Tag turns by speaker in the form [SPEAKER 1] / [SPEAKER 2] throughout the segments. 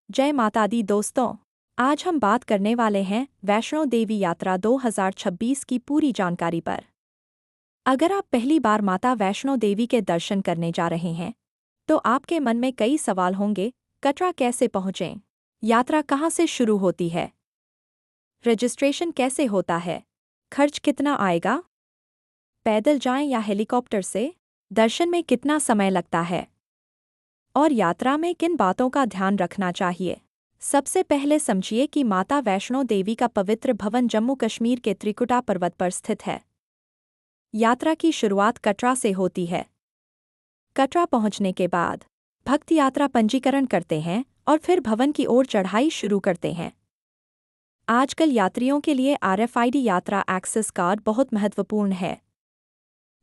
[SPEAKER 1] जय माता दी दोस्तों। आज हम बात करने वाले हैं वैष्णो देवी यात्रा 2026 की पूरी जानकारी पर। अगर आप पहली बार माता वैष्णो देवी के दर्शन करने जा रहे हैं तो आपके मन में कई सवाल होंगे। कटरा कैसे पहुँचें? यात्रा कहाँ से शुरू होती है? रजिस्ट्रेशन कैसे होता है? खर्च कितना आएगा? पैदल जाएं या हेलीकॉप्टर से? दर्शन में कितना समय लगता है? और यात्रा में किन बातों का ध्यान रखना चाहिए? सबसे पहले समझिए कि माता वैष्णो देवी का पवित्र भवन जम्मू कश्मीर के त्रिकुटा पर्वत पर स्थित है। यात्रा की शुरुआत कटरा से होती है। कटरा पहुंचने के बाद भक्त यात्रा पंजीकरण करते हैं और फिर भवन की ओर चढ़ाई शुरू करते हैं। आजकल यात्रियों के लिए RFID यात्रा एक्सेस कार्ड बहुत महत्वपूर्ण है।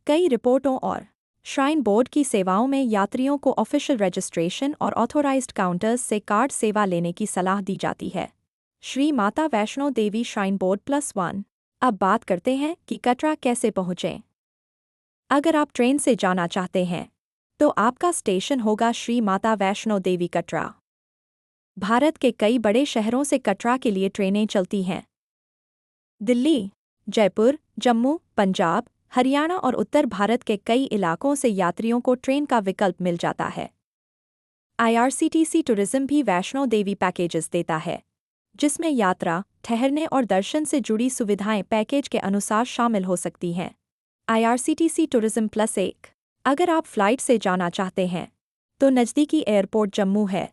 [SPEAKER 1] कई रिपोर्टों और श्राइन बोर्ड की सेवाओं में यात्रियों को ऑफिशियल रजिस्ट्रेशन और ऑथोराइज्ड काउंटर्स से कार्ड सेवा लेने की सलाह दी जाती है। Shri Mata Vaishno Devi shrine board +1। अब बात करते हैं कि कटरा कैसे पहुँचें। अगर आप ट्रेन से जाना चाहते हैं तो आपका स्टेशन होगा श्री माता वैष्णो देवी कटरा। भारत के कई बड़े शहरों से कटरा के लिए ट्रेनें चलती हैं। दिल्ली, जयपुर, जम्मू, पंजाब, हरियाणा और उत्तर भारत के कई इलाकों से यात्रियों को ट्रेन का विकल्प मिल जाता है। IRCTC टूरिज्म भी वैष्णो देवी पैकेजेस देता है, जिसमें यात्रा, ठहरने और दर्शन से जुड़ी सुविधाएं पैकेज के अनुसार शामिल हो सकती हैं। IRCTC tourism +1। अगर आप फ्लाइट से जाना चाहते हैं तो नज़दीकी एयरपोर्ट जम्मू है।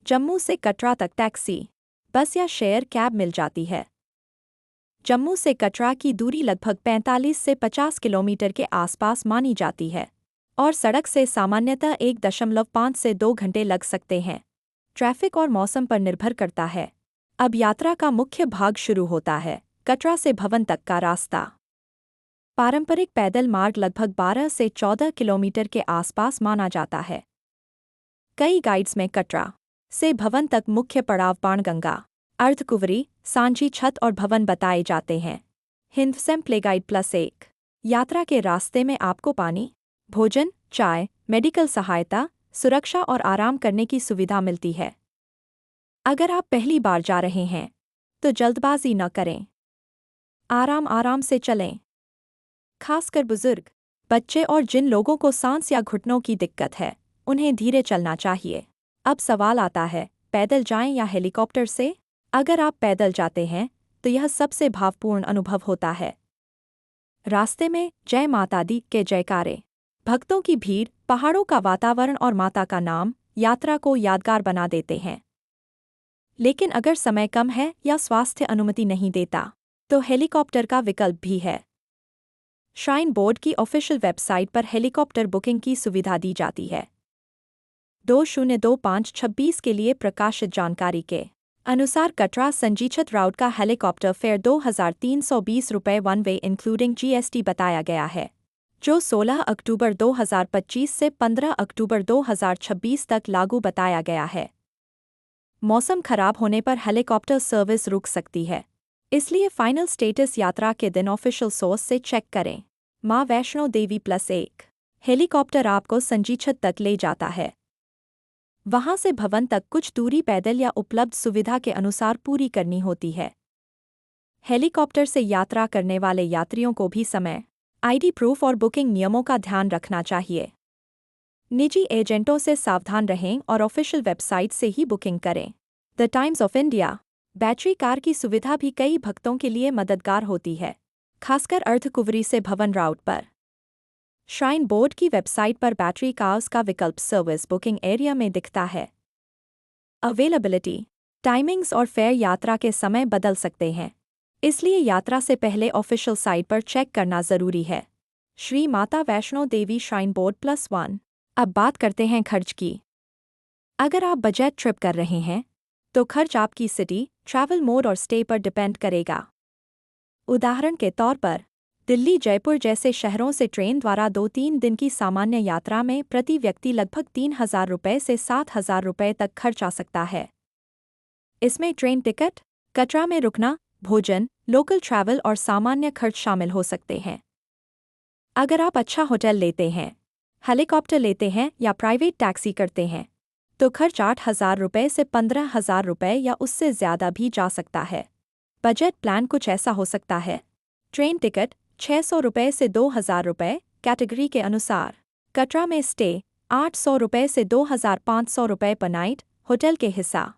[SPEAKER 1] जम्मू से कटरा तक टैक्सी, बस या शेयर कैब मिल जाती है। जम्मू से कटरा की दूरी लगभग 45 से 50 किलोमीटर के आसपास मानी जाती है और सड़क से सामान्यतः 1.5 से 2 घंटे लग सकते हैं। ट्रैफिक और मौसम पर निर्भर करता है। अब यात्रा का मुख्य भाग शुरू होता है, कटरा से भवन तक का रास्ता। पारंपरिक पैदल मार्ग लगभग 12 से 14 किलोमीटर के आसपास माना जाता है। कई गाइड्स में कटरा से भवन तक मुख्य पड़ाव बाणगंगा, अर्धकुंवरी, सांची छत और भवन बताए जाते हैं। हिंदुस्तान प्लेगाइड +1। यात्रा के रास्ते में आपको पानी, भोजन, चाय, मेडिकल सहायता, सुरक्षा और आराम करने की सुविधा मिलती है। अगर आप पहली बार जा रहे हैं तो जल्दबाजी न करें। आराम से चलें। खासकर बुजुर्ग, बच्चे और जिन लोगों को सांस या घुटनों की दिक्कत है, उन्हें धीरे चलना चाहिए। अब सवाल आता है, पैदल जाएं या हेलीकॉप्टर से? अगर आप पैदल जाते हैं तो यह सबसे भावपूर्ण अनुभव होता है। रास्ते में जय माता दी के जयकारे, भक्तों की भीड़, पहाड़ों का वातावरण और माता का नाम यात्रा को यादगार बना देते हैं। लेकिन अगर समय कम है या स्वास्थ्य अनुमति नहीं देता तो हेलीकॉप्टर का विकल्प भी है। श्राइन बोर्ड की ऑफिशियल वेबसाइट पर हेलीकॉप्टर बुकिंग की सुविधा दी जाती है। 2025-26 के लिए प्रकाशित जानकारी के अनुसार कटरा संजीछत राउट का हेलीकॉप्टर फेयर 2,320 रुपये वन वे इंक्लूडिंग GST बताया गया है, जो 16 अक्टूबर 2025 से 15 अक्टूबर 2026 तक लागू बताया गया है। मौसम खराब होने पर हेलीकॉप्टर सर्विस रुक सकती है, इसलिए फाइनल स्टेटस यात्रा के दिन ऑफिशियल सोर्स से चेक करें। मां वैष्णो देवी +1। हेलीकॉप्टर आपको संजीछत तक ले जाता है। वहां से भवन तक कुछ दूरी पैदल या उपलब्ध सुविधा के अनुसार पूरी करनी होती है। हेलीकॉप्टर से यात्रा करने वाले यात्रियों को भी समय, ID प्रूफ और बुकिंग नियमों का ध्यान रखना चाहिए। निजी एजेंटों से सावधान रहें और ऑफिशियल वेबसाइट से ही बुकिंग करें। The times of India battery car की सुविधा भी कई भक्तों के लिए मददगार होती है, खासकर अर्धकुंवरी से भवन राउट पर। श्राइन बोर्ड की वेबसाइट पर बैटरी कार्स का विकल्प सर्विस बुकिंग एरिया में दिखता है। अवेलेबिलिटी, टाइमिंग्स और फेयर यात्रा के समय बदल सकते हैं, इसलिए यात्रा से पहले ऑफिशियल साइट पर चेक करना जरूरी है। Shri Mata Vaishno Devi shrine board +1। अब बात करते हैं खर्च की। अगर आप बजट ट्रिप कर रहे हैं तो खर्च आपकी सिटी, ट्रैवल मोड और स्टे पर डिपेंड करेगा। उदाहरण के तौर पर दिल्ली, जयपुर जैसे शहरों से ट्रेन द्वारा 2-3 दिन की सामान्य यात्रा में प्रति व्यक्ति लगभग 3,000 रुपये से 7,000 रुपये तक खर्च आ सकता है। इसमें ट्रेन टिकट, कटरा में रुकना, भोजन, लोकल ट्रैवल और सामान्य खर्च शामिल हो सकते हैं। अगर आप अच्छा होटल लेते हैं, हेलीकॉप्टर लेते हैं या प्राइवेट टैक्सी करते हैं तो खर्च 8,000 रुपये से 15,000 रुपये या उससे ज़्यादा भी जा सकता है। बजट प्लान कुछ ऐसा हो सकता है। ट्रेन टिकट 600 रुपये से 2,000 रुपये कैटेगरी के अनुसार। कटरा में स्टे 800 रुपये से 2,500 रुपये पर नाइट होटल के हिस्सा।